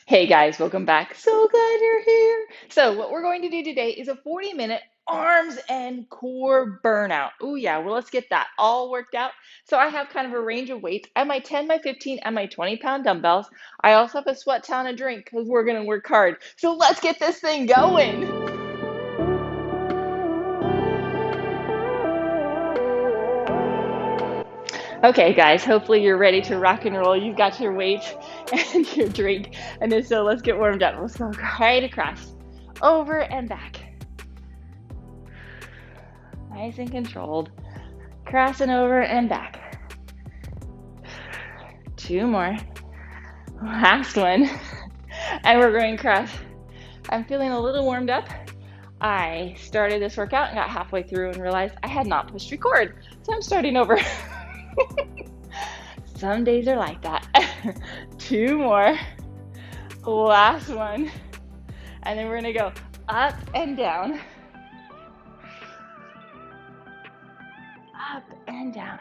Hey guys, welcome back. So glad you're here. So, what we're going to do today is a 40-minute arms and core burnout. Oh, yeah, well, let's get that all worked out. So, I have kind of a range of weights. I have my 10, my 15, and my 20-pound dumbbells. I also have a sweat towel and a drink because we're going to work hard. So, let's get this thing going. Okay, guys, hopefully you're ready to rock and roll. You've got your weight and your drink. And then, so let's get warmed up. Let's go right across, over and back. Nice and controlled. Crossing over and back. Two more. Last one. And we're going cross. I'm feeling a little warmed up. I started this workout and got halfway through and realized I had not pushed record. So I'm starting over. Some days are like that. Two more. Last one. And then we're going to go up and down. Up and down.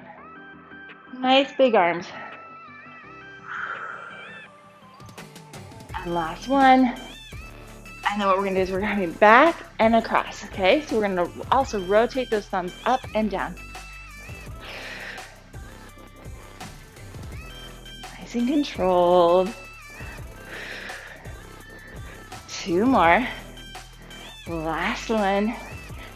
Nice big arms. And last one. And then what we're going to do is we're going to be back and across, okay? So we're going to also rotate those thumbs up and down. Nice and controlled. Two more. Last one.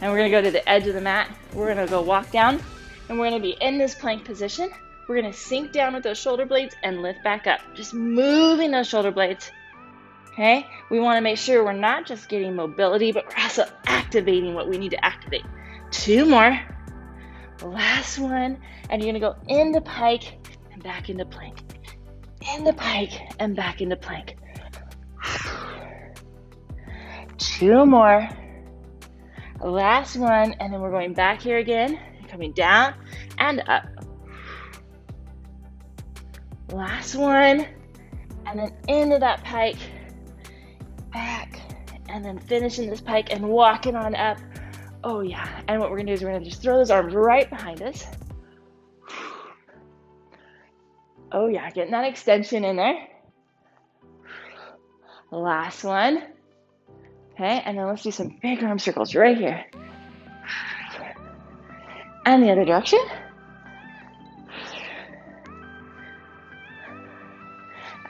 And we're going to go to the edge of the mat. We're going to go walk down. And we're going to be in this plank position. We're going to sink down with those shoulder blades and lift back up. Just moving those shoulder blades. Okay, we want to make sure we're not just getting mobility, but we're also activating what we need to activate. Two more. Last one. And you're going to go into pike and back into plank. Into pike and back into plank. Two more. Last one. And then we're going back here again. Coming down and up. Last one. And then into that pike. Back, and then finishing this pike and walking on up. Oh yeah, and what we're gonna do is we're gonna just throw those arms right behind us. Oh yeah, getting that extension in there. Last one. Okay, and then let's do some big arm circles right here. And the other direction.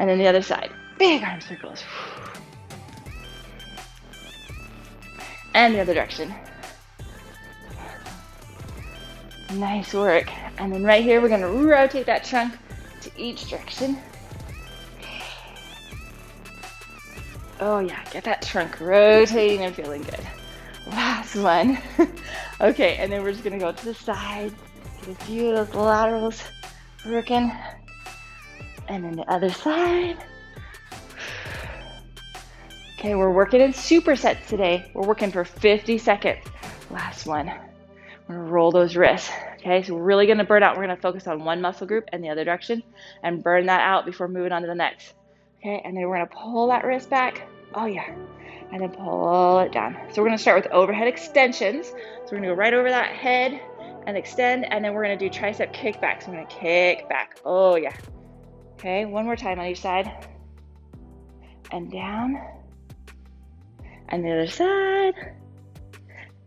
And then the other side. Big arm circles. And the other direction. Nice work. And then right here, we're going to rotate that trunk to each direction. Oh yeah, get that trunk rotating and feeling good. Last one. Okay, and then we're just going to go to the side. Get a few of those laterals working. And then the other side. Okay, we're working in supersets today. We're working for 50 seconds. Last one. We're gonna roll those wrists. Okay, so we're really gonna burn out. We're gonna focus on one muscle group and the other direction and burn that out before moving on to the next. Okay, and then we're gonna pull that wrist back. Oh yeah, and then pull it down. So we're gonna start with overhead extensions. So we're gonna go right over that head and extend, and then we're gonna do tricep kickback. So we're gonna kick back. Oh yeah. Okay, one more time on each side. And down. And the other side,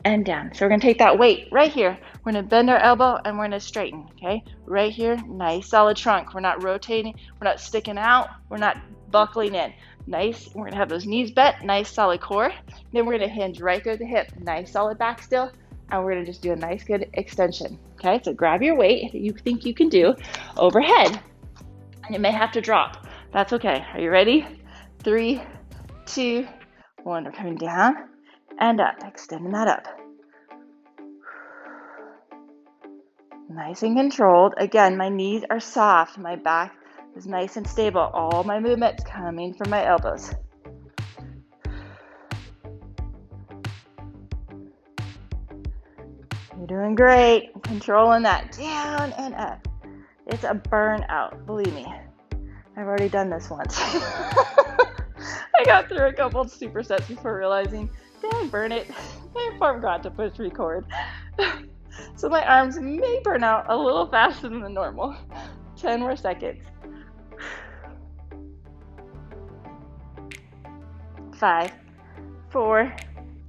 and down. So we're gonna take that weight right here. We're gonna bend our elbow and we're gonna straighten, okay? Right here, nice solid trunk. We're not rotating, we're not sticking out, we're not buckling in. Nice, we're gonna have those knees bent, nice solid core. Then we're gonna hinge right through the hip, nice solid back still, and we're gonna just do a nice good extension, okay? So grab your weight that you think you can do overhead, and you may have to drop. That's okay, are you ready? 3, 2, 1, we're coming down and up, extending that up. Nice and controlled. Again, my knees are soft. My back is nice and stable. All my movement's coming from my elbows. You're doing great. Controlling that down and up. It's a burnout, believe me. I've already done this once. I got through a couple of supersets before realizing, dang, burn it. I forgot to push record. So my arms may burn out a little faster than the normal. 10 more seconds. 5, 4,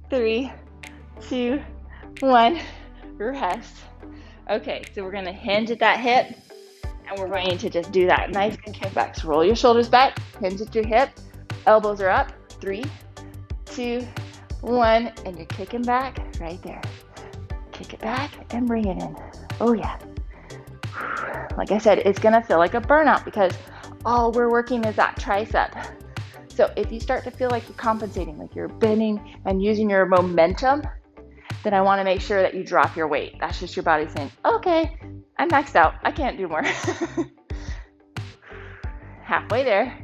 3, 2, 1. Rest. Okay, so we're going to hinge at that hip, and we're going to just do that nice and kickback. So roll your shoulders back, hinge at your hip, elbows are up. 3, 2, 1, and you're kicking back right there. Kick it back and bring it in. Oh yeah. Like I said, it's gonna feel like a burnout because all we're working is that tricep. So if you start to feel like you're compensating, like you're bending and using your momentum, then I wanna make sure that you drop your weight. That's just your body saying, okay, I'm maxed out, I can't do more. Halfway there.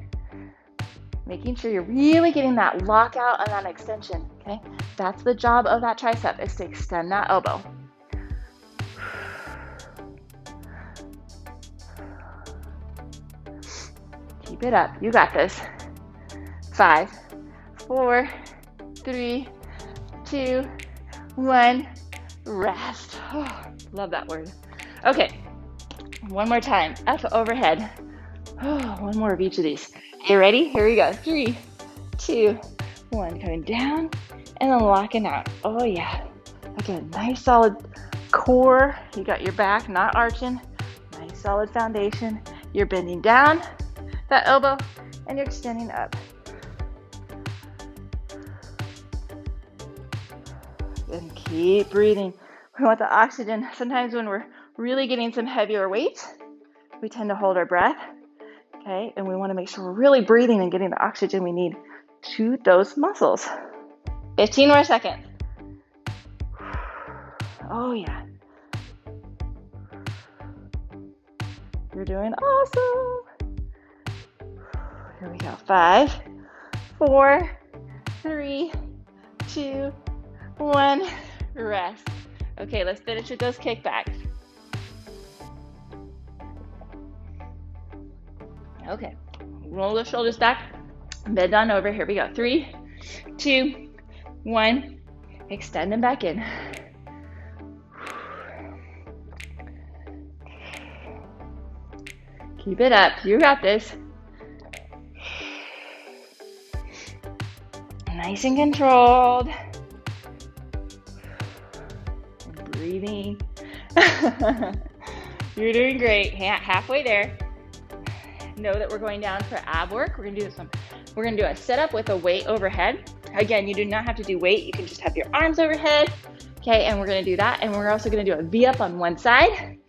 Making sure you're really getting that lockout and that extension, okay? That's the job of that tricep, is to extend that elbow. Keep it up, you got this. 5, 4, 3, 2, 1, rest. Oh, love that word. Okay, one more time, up overhead. Oh, one more of each of these. You ready? Here we go. 3, 2, 1. Coming down and then locking out. Oh yeah. Again, nice solid core. You got your back not arching. Nice solid foundation. You're bending down that elbow and you're extending up. And keep breathing. We want the oxygen. Sometimes when we're really getting some heavier weight, we tend to hold our breath. Okay, and we want to make sure we're really breathing and getting the oxygen we need to those muscles. 15 more seconds. Oh yeah. You're doing awesome. Here we go. 5, 4, 3, 2, 1. Rest. Okay, let's finish with those kickbacks. Okay, roll the shoulders back, bend on over. Here we go. 3, 2, 1. Extend them back in. Keep it up. You got this. Nice and controlled. And breathing. You're doing great. Halfway there. Know that we're going down for ab work. We're gonna do a sit-up with a weight overhead. Again, you do not have to do weight. You can just have your arms overhead. Okay, and we're gonna do that. And we're also gonna do a V-up on one side.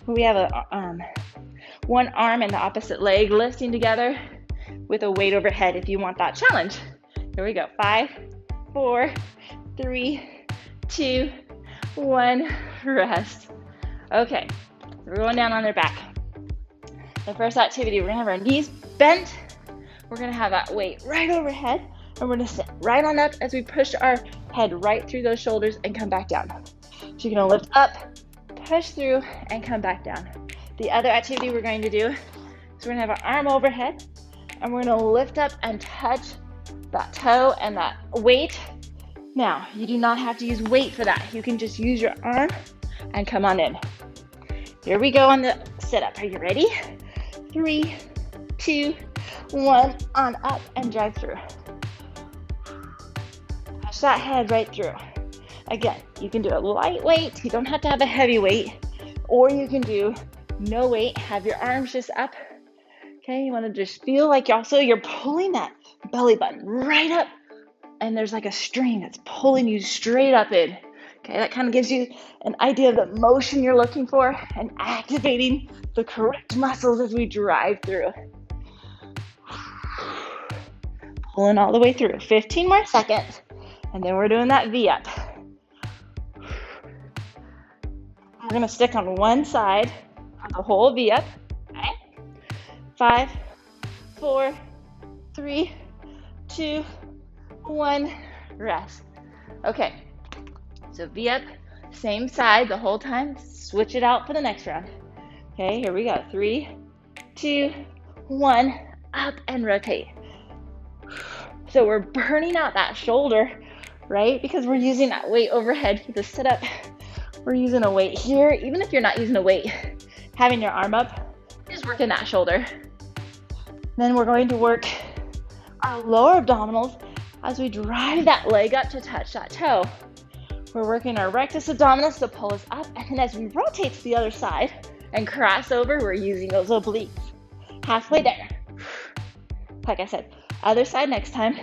We have a one arm and the opposite leg lifting together with a weight overhead if you want that challenge. Here we go. 5, 4, 3, 2, 1. Rest. Okay, we're going down on their back. The first activity, we're gonna have our knees bent. We're gonna have that weight right overhead, and we're gonna sit right on up as we push our head right through those shoulders and come back down. So you're gonna lift up, push through, and come back down. The other activity we're going to do is we're gonna have our arm overhead, and we're gonna lift up and touch that toe and that weight. Now, you do not have to use weight for that. You can just use your arm and come on in. Here we go on the sit-up. Are you ready? 3, 2, 1, on up and drive through. Push that head right through. Again, you can do a light weight. You don't have to have a heavy weight, or you can do no weight. Have your arms just up. Okay, you want to just feel like you're pulling that belly button right up, and there's like a string that's pulling you straight up in. Okay, that kind of gives you an idea of the motion you're looking for and activating the correct muscles as we drive through. Pulling all the way through. 15 more seconds, and then we're doing that V-up. We're going to stick on one side of the whole V-up. Okay? 5, 4, 3, 2, 1. Rest. Okay. So V-up, same side the whole time. Switch it out for the next round. Okay, here we go. 3, 2, 1. Up and rotate. So we're burning out that shoulder, right? Because we're using that weight overhead for the sit-up. We're using a weight here. Even if you're not using a weight, having your arm up is working that shoulder. Then we're going to work our lower abdominals as we drive that leg up to touch that toe. We're working our rectus abdominis to pull us up, and then as we rotate to the other side and cross over, we're using those obliques. Halfway there. Like I said, other side next time.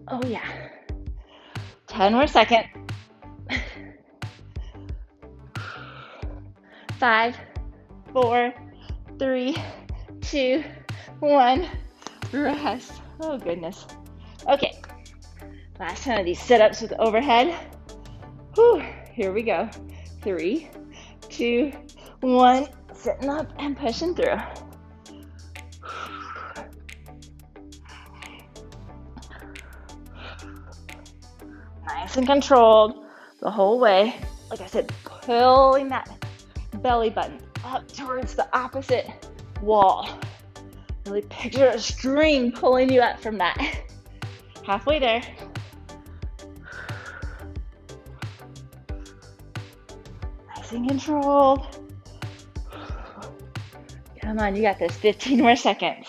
Oh yeah. 10 more seconds. 5, 4, 3, 2, 1. Rest. Oh goodness. Okay. Last 10 of these sit-ups with overhead. Whew. Here we go. 3, 2, 1. Sitting up and pushing through. Nice and controlled the whole way. Like I said, pulling that belly button up towards the opposite wall. Really picture a string pulling you up from that. Halfway there. Nice and controlled. Come on, you got this. 15 more seconds.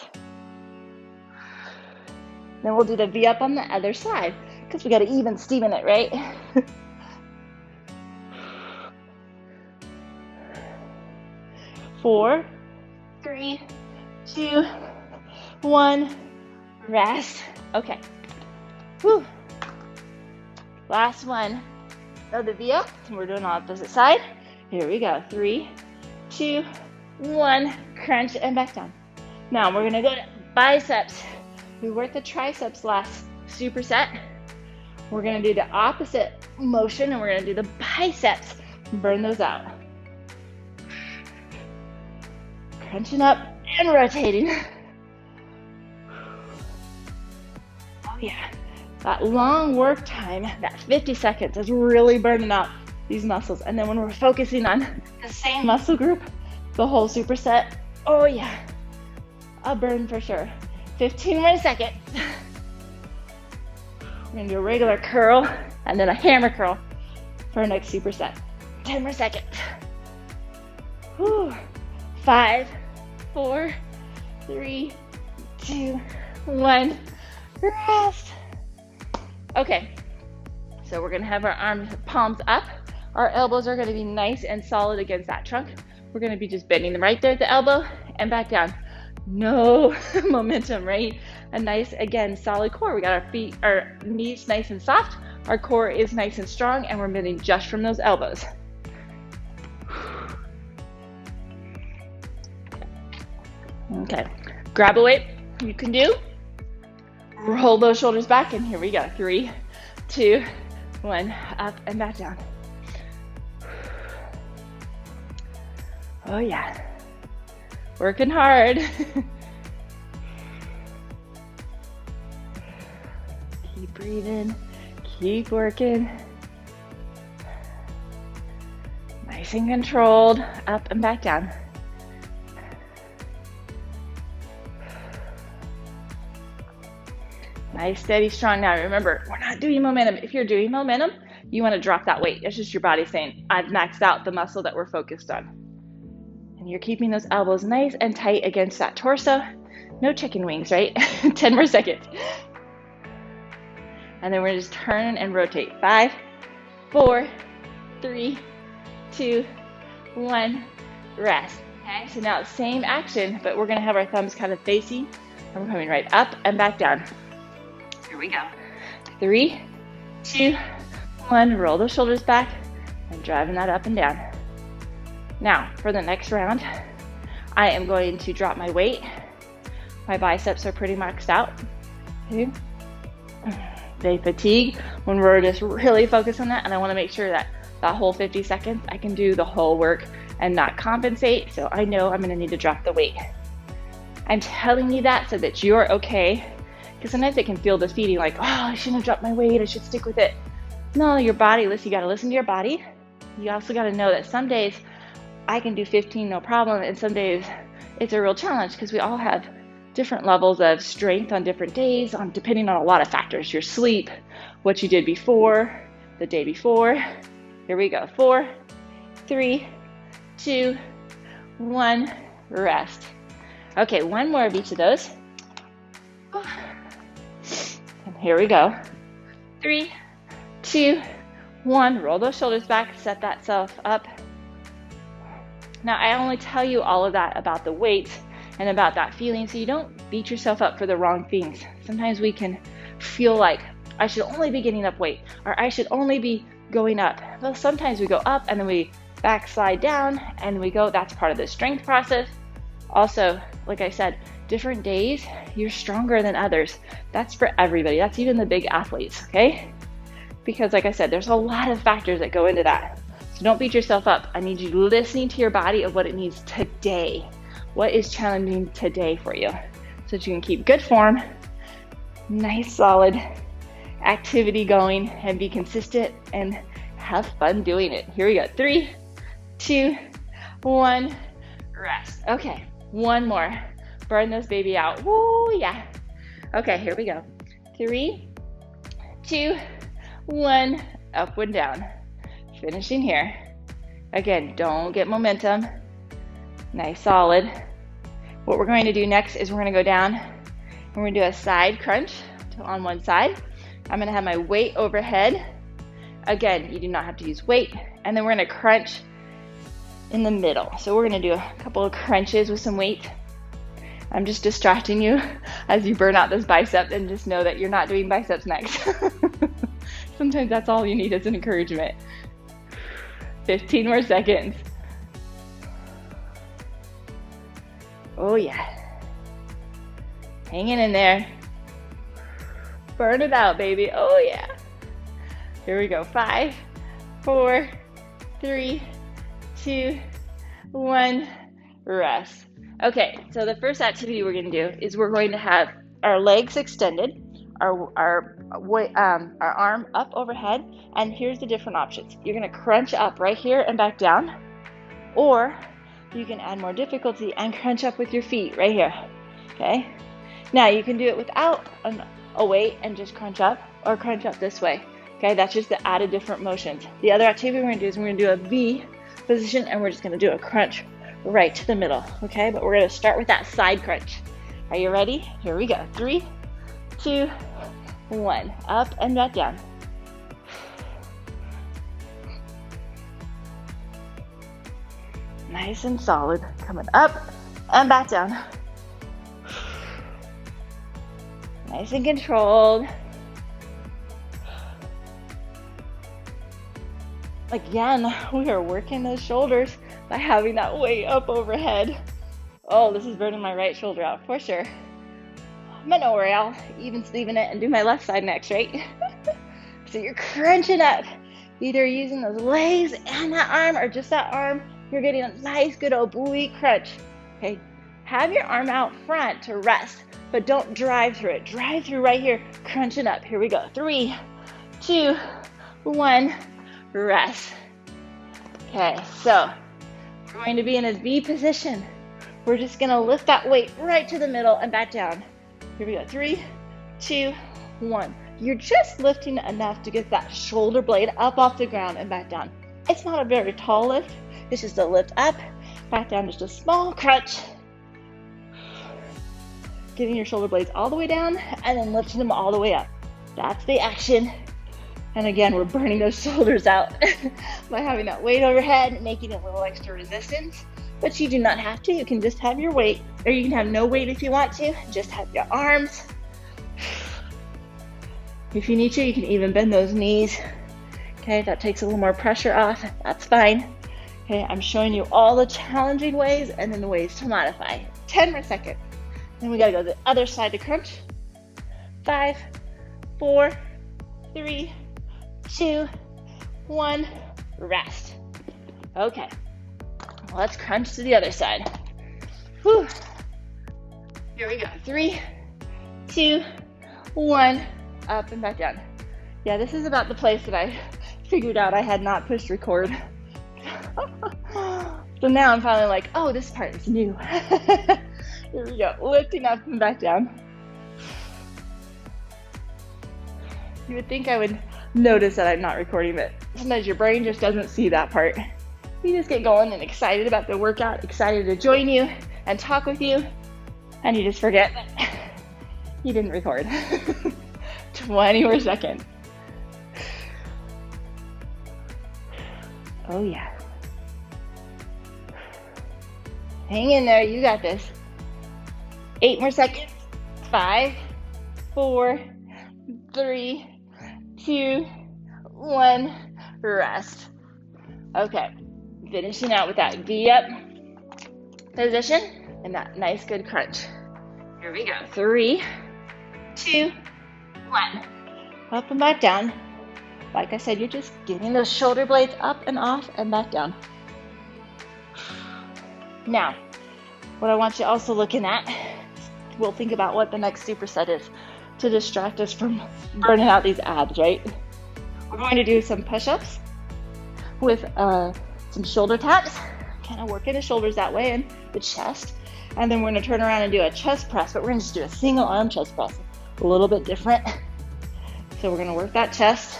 Then we'll do the V up on the other side because we got to even Steven it, right? 4, 3, 2, 1. Rest. Okay. Whew. Last one. So the V up. We're doing opposite side. Here we go. 3, 2, 1. Crunch and back down. Now we're gonna go to biceps. We worked the triceps last superset. We're gonna do the opposite motion, and we're gonna do the biceps. Burn those out. Crunching up and rotating. Oh yeah, that long work time, that 50 seconds is really burning out these muscles. And then when we're focusing on the same muscle group, the whole superset, oh yeah, a burn for sure. 15 more seconds. We're gonna do a regular curl and then a hammer curl for our next superset. 10 more seconds. Whew. 5, 4, 3, 2, 1. Rest. Okay, so we're gonna have our arms, palms up. Our elbows are gonna be nice and solid against that trunk. We're gonna be just bending them right there at the elbow and back down. No momentum, right? A nice, again, solid core. We got our feet, our knees nice and soft. Our core is nice and strong, and we're bending just from those elbows. Okay, grab a weight you can do. Roll those shoulders back, and here we go. 3, 2, 1, up and back down. Oh yeah, working hard. Keep breathing, keep working. Nice and controlled, up and back down. Nice, steady, strong. Now remember, we're not doing momentum. If you're doing momentum, you want to drop that weight. It's just your body saying, I've maxed out the muscle that we're focused on. And you're keeping those elbows nice and tight against that torso. No chicken wings, right? 10 more seconds. And then we're just turn and rotate. 5, 4, 3, 2, 1. Rest. Okay, so now same action, but we're going to have our thumbs kind of facing, and we're coming right up and back down. Here we go. 3, 2, 1. Roll those shoulders back and driving that up and down. Now, for the next round, I am going to drop my weight. My biceps are pretty maxed out. Okay. They fatigue when we're just really focused on that, and I want to make sure that that whole 50 seconds I can do the whole work and not compensate, so I know I'm going to need to drop the weight. I'm telling you that so that you're okay, because sometimes it can feel defeating, like, oh, I shouldn't have dropped my weight, I should stick with it. No, your body, listen, you got to listen to your body. You also got to know that some days I can do 15 no problem, and some days it's a real challenge, because we all have different levels of strength on different days, depending on a lot of factors. Your sleep, what you did before, the day before. Here we go. 4, 3, 2, 1. Rest. Okay, one more of each of those. Here we go. 3, 2, 1. Roll those shoulders back, set that self up. Now, I only tell you all of that about the weight and about that feeling so you don't beat yourself up for the wrong things. Sometimes we can feel like I should only be getting up weight, or I should only be going up. Well, sometimes we go up and then we backslide down and we go, that's part of the strength process. Also, like I said, different days, you're stronger than others. That's for everybody. That's even the big athletes, okay? Because like I said, there's a lot of factors that go into that. So don't beat yourself up. I need you listening to your body of what it needs today. What is challenging today for you? So that you can keep good form, nice solid activity going, and be consistent and have fun doing it. Here we go. 3, 2, 1, rest. Okay, one more. Burn this baby out. Woo, yeah. Okay, here we go. 3, 2, 1, up and down. Finishing here. Again, don't get momentum. Nice, solid. What we're going to do next is we're going to go down and we're going to do a side crunch on one side. I'm going to have my weight overhead. Again, you do not have to use weight. And then we're going to crunch in the middle. So we're going to do a couple of crunches with some weight. I'm just distracting you as you burn out this bicep, and just know that you're not doing biceps next. Sometimes that's all you need as an encouragement. 15 more seconds. Oh yeah. Hanging in there. Burn it out, baby. Oh yeah. Here we go. 5, 4, 3, 2, 1. Rest. Okay, so the first activity we're going to do is we're going to have our legs extended, our arm up overhead, and here's the different options. You're going to crunch up right here and back down, or you can add more difficulty and crunch up with your feet right here. Okay, now you can do it without a weight and just crunch up, or crunch up this way. Okay, that's just the added different motions. The other activity we're going to do is we're going to do a V position, and we're just going to do a crunch right to the middle. Okay, but we're going to start with that side crunch. Are you ready? Here we go. 3, 2, 1. Up and back down. Nice and solid. Coming up and back down. Nice and controlled. Again, we are working those shoulders by having that weight up overhead. Oh, this is burning my right shoulder out for sure. But no worry, I'll even sleeven it and do my left side next, right? So you're crunching up, either using those legs and that arm, or just that arm. You're getting a nice, good oblique crunch. Okay, have your arm out front to rest, but don't drive through it. Drive through right here, crunching up. Here we go. 3, 2, 1, rest. Okay, so we're going to be in a V position. We're just going to lift that weight right to the middle and back down. Here we go. 3, 2, 1. You're just lifting enough to get that shoulder blade up off the ground and back down. It's not a very tall lift. It's just a lift up, back down, just a small crunch. Getting your shoulder blades all the way down and then lifting them all the way up. That's the action. And again, we're burning those shoulders out by having that weight overhead, making a little extra resistance. But you do not have to. You can just have your weight, or you can have no weight if you want to. Just have your arms. If you need to, you can even bend those knees. Okay, that takes a little more pressure off. That's fine. Okay, I'm showing you all the challenging ways and then the ways to modify. 10 more seconds. Then we gotta go to the other side to crunch. 5, 4, 3, 2, 1, rest. Okay, let's crunch to the other side. Whew. Here we go. 3, 2, 1, up and back down. Yeah, this is about the place that I figured out I had not pushed record. So now I'm finally like, oh, this part is new. Here we go, lifting up and back down. You would think I would notice that I'm not recording, but sometimes your brain just doesn't see that part. You just get going and excited about the workout, excited to join you and talk with you, and you just forget that you didn't record. 20 more seconds. Oh yeah. Hang in there, you got this. 8 more seconds. 5, 4, 3, 2, 1. Rest. Okay, finishing out with that V up position and that nice good crunch. Here we go. 3, 2, 1. Up and back down. Like I said, you're just getting those shoulder blades up and off and back down. Now, what I want you also looking at, we'll think about what the next superset is to distract us from burning out these abs, right? We're going to do some push-ups with some shoulder taps, kind of working the shoulders that way and the chest. And then we're going to turn around and do a chest press, but we're going to just do a single arm chest press, a little bit different. So we're going to work that chest.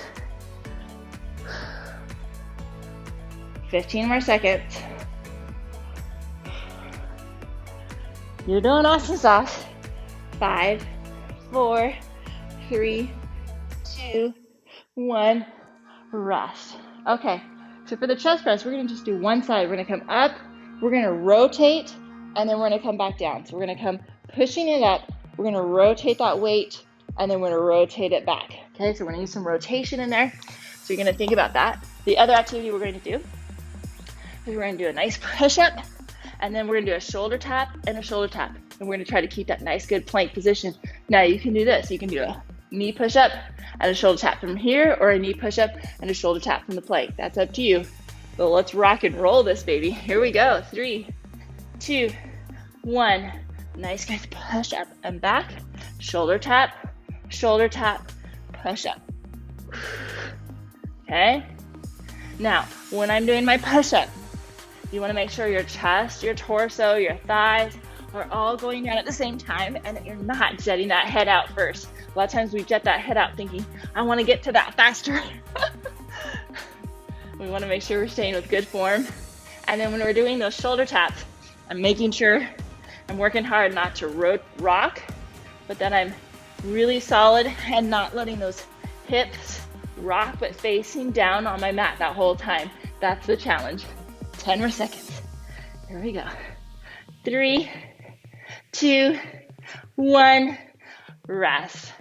15 more seconds. You're doing awesome sauce. 5, 4, 3, 2, 1. Rest. Okay, so for the chest press, we're going to just do one side. We're going to come up, we're going to rotate, and then we're going to come back down. So we're going to come pushing it up, we're going to rotate that weight, and then we're going to rotate it back. Okay, so we're going to use some rotation in there. So you're going to think about that. The other activity we're going to do is we're going to do a nice push-up, and then we're going to do a shoulder tap and a shoulder tap. And we're going to try to keep that nice good plank position. Now you can do this. You can do a knee push-up and a shoulder tap from here, or a knee push-up and a shoulder tap from the plank. That's up to you. But let's rock and roll this, baby. Here we go. 3, 2, 1. Nice guys, push-up and back. Shoulder tap, push-up. Okay? Now, when I'm doing my push-up, you want to make sure your chest, your torso, your thighs are all going down at the same time, and that you're not jetting that head out first. A lot of times we jet that head out thinking, I want to get to that faster. We want to make sure we're staying with good form. And then when we're doing those shoulder taps, I'm making sure I'm working hard not to rock, but that I'm really solid and not letting those hips rock, but facing down on my mat that whole time. That's the challenge. 10 more seconds. Here we go. 3, 2, 1. Rest.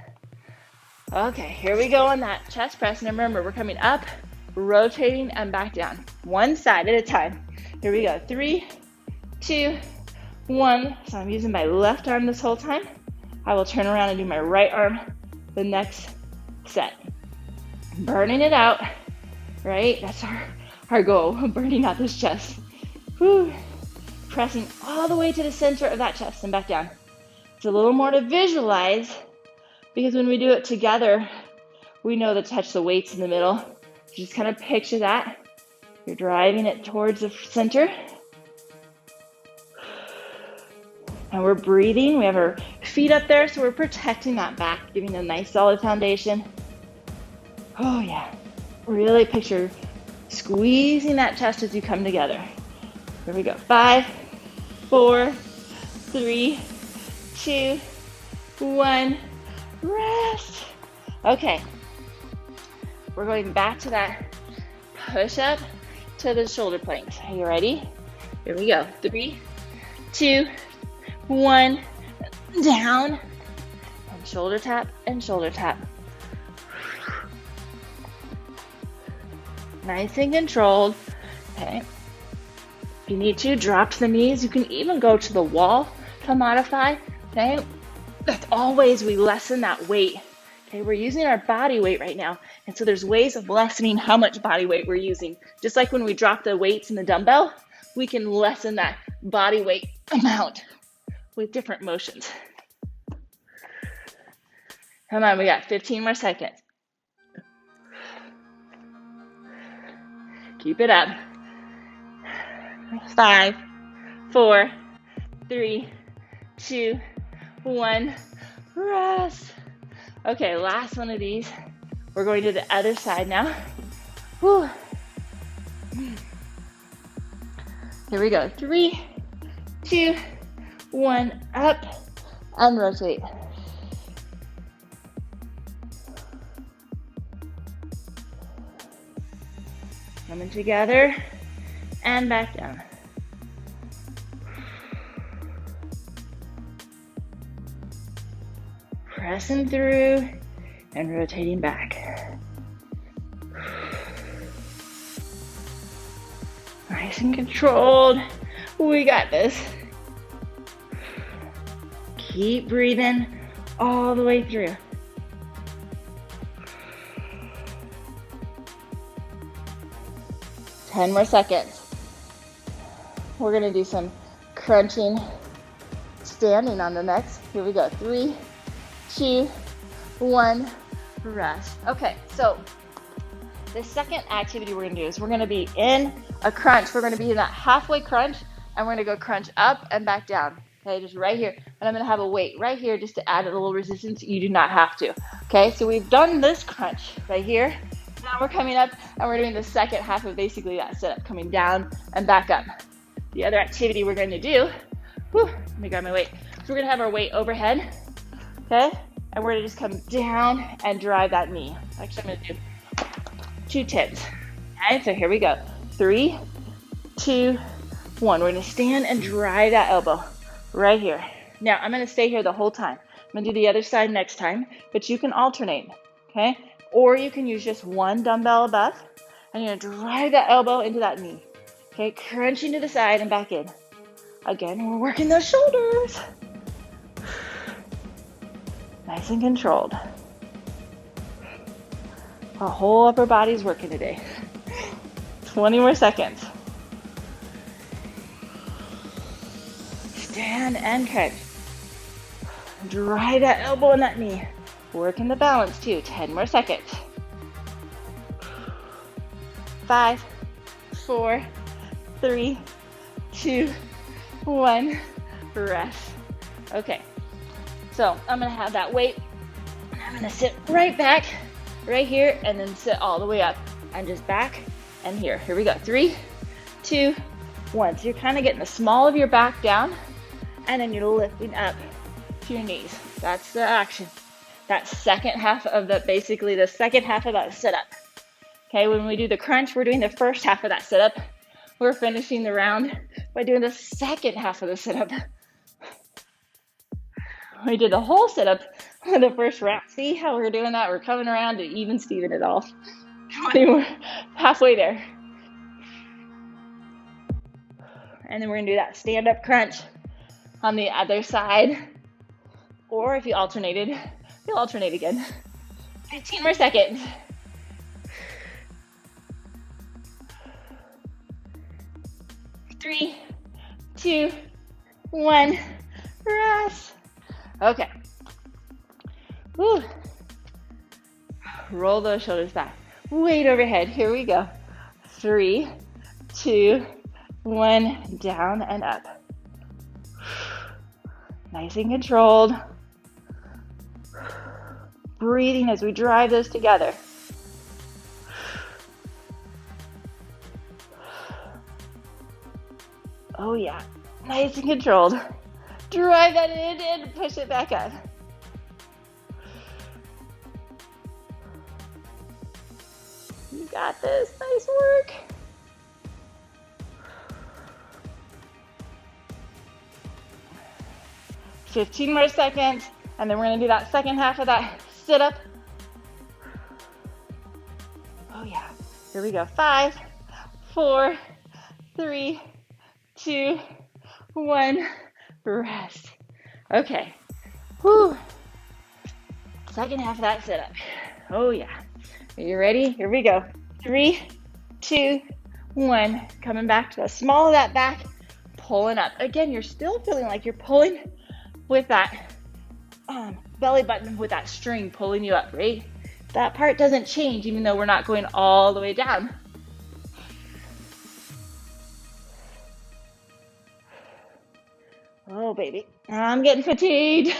Okay, here we go on that chest press. And remember, we're coming up, rotating, and back down. One side at a time. Here we go. 3, 2, 1. So I'm using my left arm this whole time. I will turn around and do my right arm the next set. Burning it out, right? That's our goal, burning out this chest. Whew. Pressing all the way to the center of that chest and back down. It's a little more to visualize, because when we do it together, we know to touch the weights in the middle. Just kind of picture that. You're driving it towards the center. And we're breathing. We have our feet up there, so we're protecting that back, giving a nice solid foundation. Oh yeah. Really picture squeezing that chest as you come together. Here we go. 5, 4, 3, 2, 1. Rest. Okay. We're going back to that push up to the shoulder planks. Are you ready? Here we go. 3, 2, 1. Down. And shoulder tap and shoulder tap. Nice and controlled. Okay. If you need to, drop to the knees. You can even go to the wall to modify. Okay. That's always, we lessen that weight. Okay. We're using our body weight right now. And so there's ways of lessening how much body weight we're using. Just like when we drop the weights in the dumbbell, we can lessen that body weight amount with different motions. Come on, we got 15 more seconds. Keep it up. 5, 4, 3, 2, 1. Rest. Okay, last one of these. We're going to the other side now. Whew. Here we go. 3, 2, 1. Up and rotate. Coming together and back down. Pressing through and rotating back. Nice and controlled. We got this. Keep breathing all the way through. Ten more seconds. We're gonna do some crunching, standing on the next. Here we go. 3, 2, 1, rest. Okay, so the second activity we're gonna do is we're gonna be in a crunch. We're gonna be in that halfway crunch, and we're gonna go crunch up and back down. Okay, just right here. And I'm gonna have a weight right here just to add a little resistance. You do not have to. Okay, so we've done this crunch right here. Now we're coming up and we're doing the second half of basically that setup, coming down and back up. The other activity we're going to do, let me grab my weight. So we're going to have our weight overhead, okay? And we're going to just come down and drive that knee. Actually, I'm going to do 2 tips. Okay, so here we go. 3, 2, 1. We're going to stand and drive that elbow right here. Now, I'm going to stay here the whole time. I'm going to do the other side next time, but you can alternate, okay? Or you can use just one dumbbell above, and you're gonna drive that elbow into that knee. Okay, crunching to the side and back in. Again, we're working those shoulders. Nice and controlled. Our whole upper body's working today. 20 more seconds. Stand and crunch. Drive that elbow in that knee. Working the balance too. 10 more seconds. 5, 4, 3, 2, 1. Rest. Okay. So I'm going to have that weight. I'm going to sit right back, right here, and then sit all the way up. And just back and here. Here we go. 3, 2, 1. So you're kind of getting the small of your back down, and then you're lifting up to your knees. That's the action. That second half of basically the second half of that setup. Okay, when we do the crunch, we're doing the first half of that setup. We're finishing the round by doing the second half of the setup. We did the whole setup for the first round. See how we're doing that? We're coming around to even Steven it all. 20 more, halfway there. And then we're gonna do that stand-up crunch on the other side. Or if you alternated, you'll alternate again. 15 more seconds. 3, 2, 1, rest. Okay. Woo. Roll those shoulders back. Weight overhead. Here we go. 3, 2, 1, down and up. Nice and controlled. Breathing as we drive those together. Oh yeah, nice and controlled. Drive that in and push it back up. You got this, nice work. $15 more seconds, and then we're gonna do that second half of that sit up. Oh yeah, here we go. 5, 4, 3, 2, 1, rest. Okay. Whew. Second half of that sit up. Oh yeah. Are you ready? Here we go. 3, 2, 1. Coming back to the small of that back, pulling up. Again, you're still feeling like you're pulling with that belly button, with that string pulling you up, right? That part doesn't change even though we're not going all the way down. Oh, baby. I'm getting fatigued.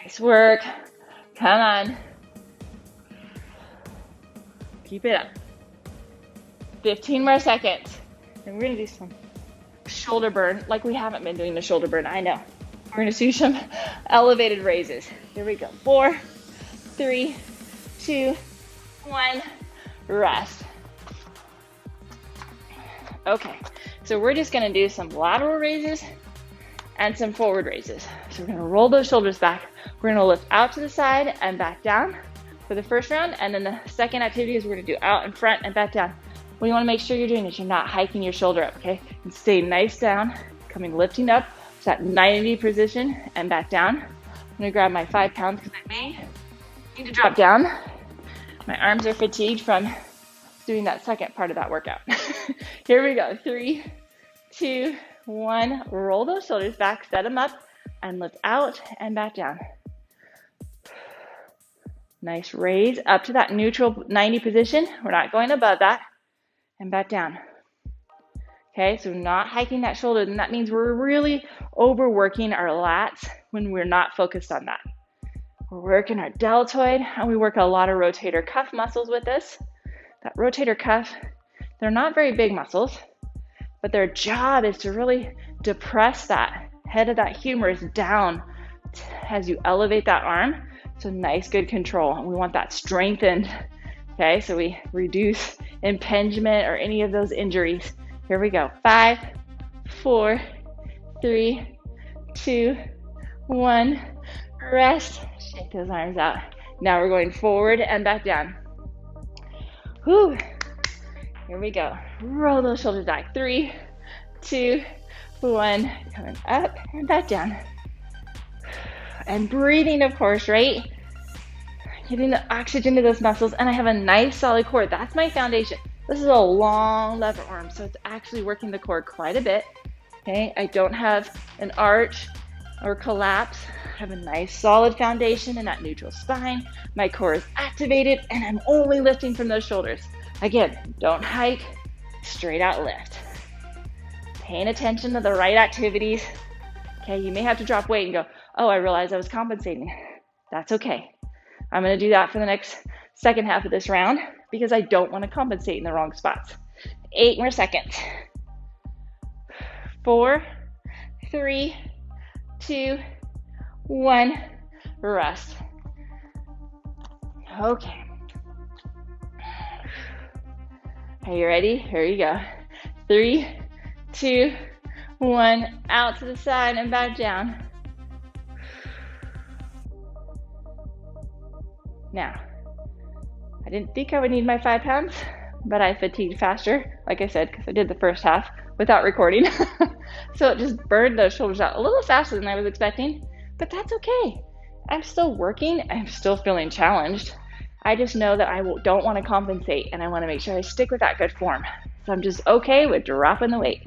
Nice work. Come on. Keep it up. 15 more seconds. And we're going to do some shoulder burn, like we haven't been doing the shoulder burn, I know. We're gonna do some elevated raises. Here we go. 4, 3, 2, 1, rest. Okay, so we're just gonna do some lateral raises and some forward raises. So we're gonna roll those shoulders back. We're gonna lift out to the side and back down for the first round, and then the second activity is we're gonna do out and front and back down. What you wanna make sure you're doing is you're not hiking your shoulder up, okay? And stay nice down, lifting up to that 90 position and back down. I'm gonna grab my 5 pounds because I may need to drop down. My arms are fatigued from doing that second part of that workout. Here we go. 3, 2, 1. Roll those shoulders back, set them up, and lift out and back down. Nice raise up to that neutral 90 position. We're not going above that. And back down. Okay, so not hiking that shoulder, then that means we're really overworking our lats when we're not focused on that. We're working our deltoid, and we work a lot of rotator cuff muscles with this. That rotator cuff, they're not very big muscles, but their job is to really depress that head of that humerus down as you elevate that arm. So nice, good control. And we want that strengthened. Okay, so we reduce impingement or any of those injuries. Here we go. 5, 4, 3, 2, 1. Rest. Shake those arms out. Now we're going forward and back down. Whew. Here we go. Roll those shoulders back. 3, 2, 1. Coming up and back down. And breathing, of course, right? Getting the oxygen to those muscles. And I have a nice solid core. That's my foundation. This is a long lever arm, so it's actually working the core quite a bit. Okay, I don't have an arch or collapse. I have a nice solid foundation in that neutral spine. My core is activated, and I'm only lifting from those shoulders. Again, don't hike, straight out lift. Paying attention to the right activities. Okay, you may have to drop weight and go, oh, I realized I was compensating. That's okay. I'm gonna do that for the next second half of this round because I don't wanna compensate in the wrong spots. 8 more seconds. 4, 3, 2, 1, rest. Okay. Are you ready? Here you go. 3, 2, 1, out to the side and back down. Now, I didn't think I would need my 5 pounds, but I fatigued faster, like I said, because I did the first half without recording. So it just burned those shoulders out a little faster than I was expecting, but that's okay. I'm still working. I'm still feeling challenged. I just know that I don't want to compensate, and I want to make sure I stick with that good form. So I'm just okay with dropping the weight.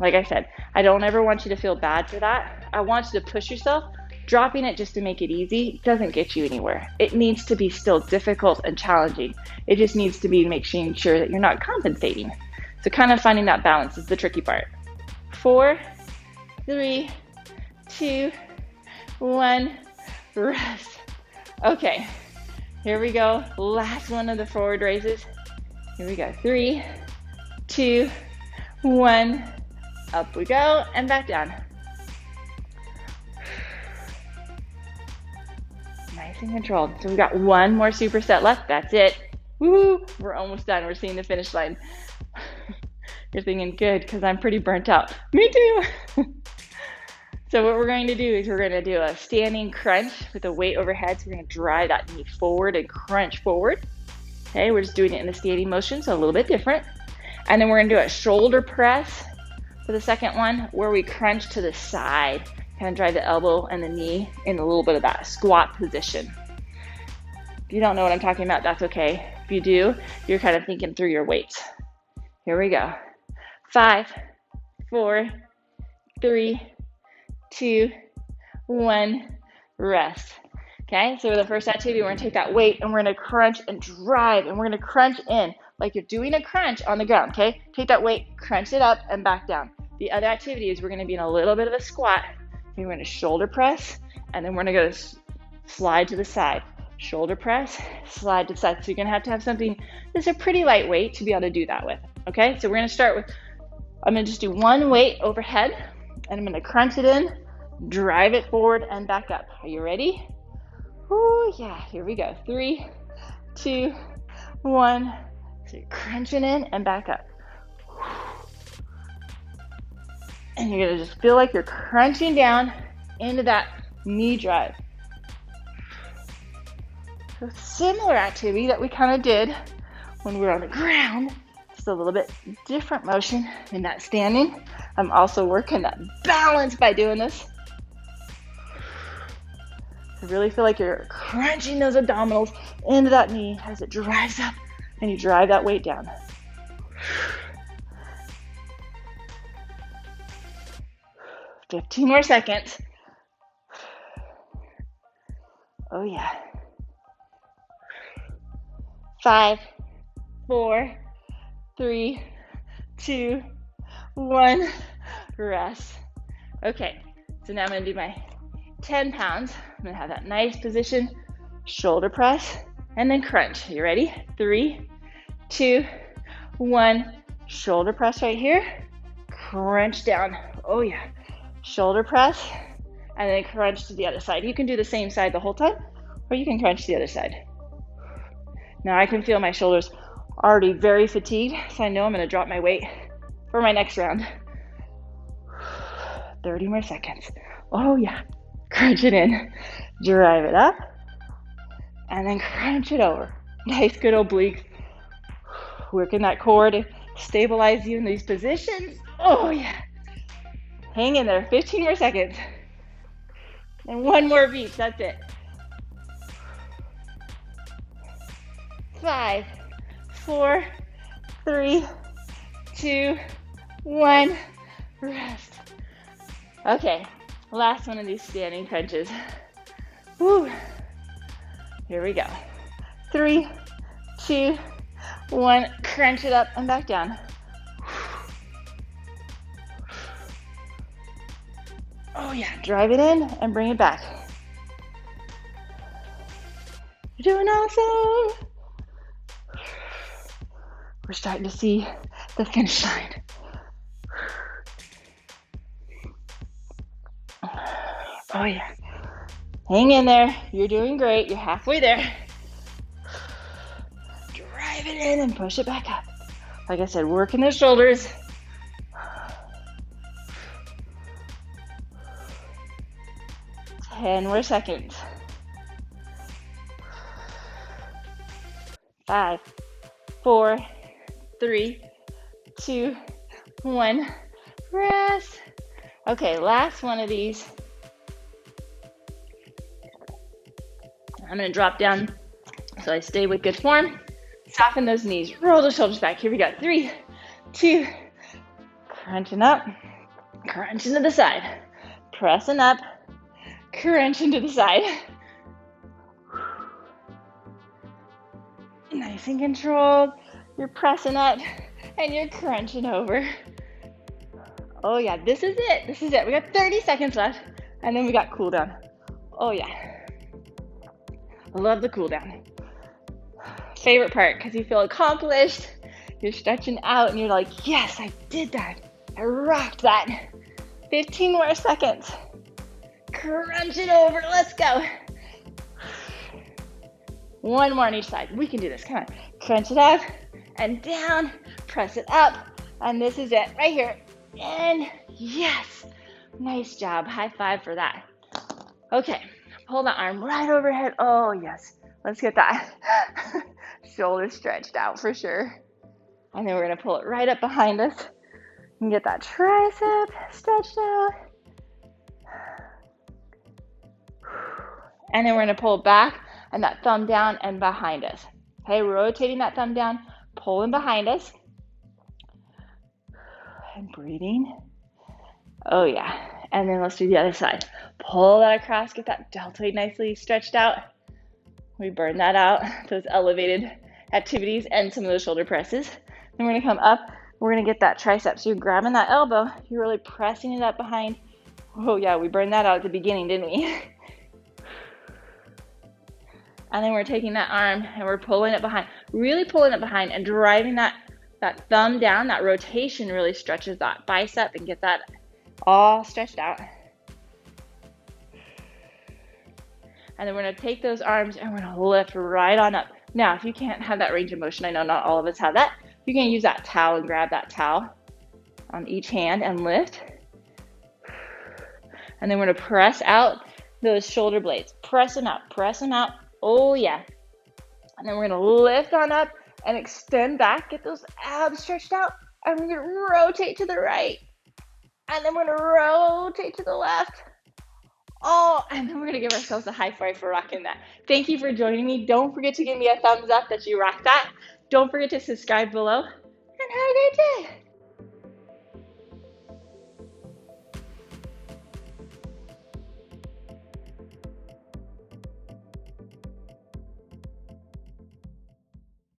Like I said, I don't ever want you to feel bad for that. I want you to push yourself. Dropping it just to make it easy doesn't get you anywhere. It needs to be still difficult and challenging. It just needs to be making sure that you're not compensating. So kind of finding that balance is the tricky part. 4, 3, 2, 1, rest. Okay, here we go. Last one of the forward raises. Here we go. 3, 2, 1. Up we go and back down. Nice and controlled. So we've got one more superset left. That's it. Woo! We're almost done. We're seeing the finish line. You're thinking, good, because I'm pretty burnt out. Me too. So what we're going to do is we're going to do a standing crunch with a weight overhead. So we're going to drive that knee forward and crunch forward. Okay, we're just doing it in the standing motion, so a little bit different. And then we're going to do a shoulder press for the second one, where we crunch to the side. Kind of drive the elbow and the knee in a little bit of that squat position. If you don't know what I'm talking about, that's okay. If you do, you're kind of thinking through your weights. Here we go. 5, 4, 3, 2, 1, rest. Okay, so the first activity, we're gonna take that weight and we're gonna crunch and drive, and we're gonna crunch in like you're doing a crunch on the ground, okay? Take that weight, crunch it up and back down. The other activity is we're gonna be in a little bit of a squat. We're gonna shoulder press, and then we're gonna go slide to the side. Shoulder press, slide to the side. So you're gonna have something that's a pretty light weight to be able to do that with, okay? So we're gonna start with, I'm gonna just do one weight overhead, and I'm gonna crunch it in Drive it forward and back up. Are you ready? Oh yeah, here we go. 3, 2, 1. So you're crunching in and back up. And you're gonna just feel like you're crunching down into that knee drive. So similar activity that we kind of did when we were on the ground, just a little bit different motion in that standing. I'm also working that balance by doing this. So really feel like you're crunching those abdominals into that knee as it drives up and you drive that weight down. 15 more seconds. Oh yeah. 5, 4, 3, 2, 1. Rest. Okay, so now I'm going to do my 10 pounds. I'm going to have that nice position, shoulder press, and then crunch. You ready? 3, 2, 1. Shoulder press right here. Crunch down. Oh yeah. Shoulder press, and then crunch to the other side. You can do the same side the whole time, or you can crunch to the other side. Now I can feel my shoulders already very fatigued, so I know I'm going to drop my weight for my next round. 30 more seconds. Oh yeah. Crunch it in. Drive it up. And then crunch it over. Nice good obliques. Working that core to stabilize you in these positions. Oh yeah. Hang in there. 15 more seconds. And one more beat. That's it. 5, 4, 3, 2, 1. Rest. Okay, last one of these standing crunches. Woo. Here we go. 3, 2, 1. Crunch it up and back down. Oh yeah, drive it in and bring it back. You're doing awesome. We're starting to see the finish line. Oh yeah. Hang in there. You're doing great. You're halfway there. Drive it in and push it back up. Like I said, working the shoulders. 10 more seconds. 5, 4, 3, 2, 1. Rest. Okay, last one of these. I'm going to drop down so I stay with good form. Soften those knees. Roll the shoulders back. Here we go. 3, 2. Crunching up. Crunching to the side. Pressing up. Crunching to the side. Nice and controlled. You're pressing up and you're crunching over. Oh yeah, this is it. This is it. We got 30 seconds left and then we got cool down. Oh yeah. I love the cool down. Favorite part because you feel accomplished. You're stretching out and you're like, yes, I did that. I rocked that. 15 more seconds. Crunch it over. Let's go. One more on each side. We can do this. Come on. Crunch it up and down. Press it up. And this is it right here. And yes. Nice job. High five for that. Okay. Pull the arm right overhead. Oh, yes. Let's get that shoulder stretched out for sure. And then we're going to pull it right up behind us and get that tricep stretched out. And then we're going to pull it back and that thumb down and behind us. Okay, rotating that thumb down, pulling behind us. And breathing. Oh, yeah. And then let's do the other side. Pull that across, get that deltoid nicely stretched out. We burn that out, those elevated activities and some of those shoulder presses. Then we're going to come up. We're going to get that tricep. So you're grabbing that elbow. You're really pressing it up behind. Oh, yeah, we burned that out at the beginning, didn't we? And then we're taking that arm and we're pulling it behind. Really pulling it behind and driving that thumb down. That rotation really stretches that bicep and get that all stretched out. And then we're gonna take those arms and we're gonna lift right on up. Now, if you can't have that range of motion, I know not all of us have that, you can use that towel and grab that towel on each hand and lift. And then we're gonna press out those shoulder blades. Press them out, press them out. Oh yeah. And then we're gonna lift on up and extend back, get those abs stretched out. And we're gonna rotate to the right. And then we're gonna rotate to the left. Oh, and then we're gonna give ourselves a high five for rocking that. Thank you for joining me. Don't forget to give me a thumbs up that you rocked that. Don't forget to subscribe below, and have a great day.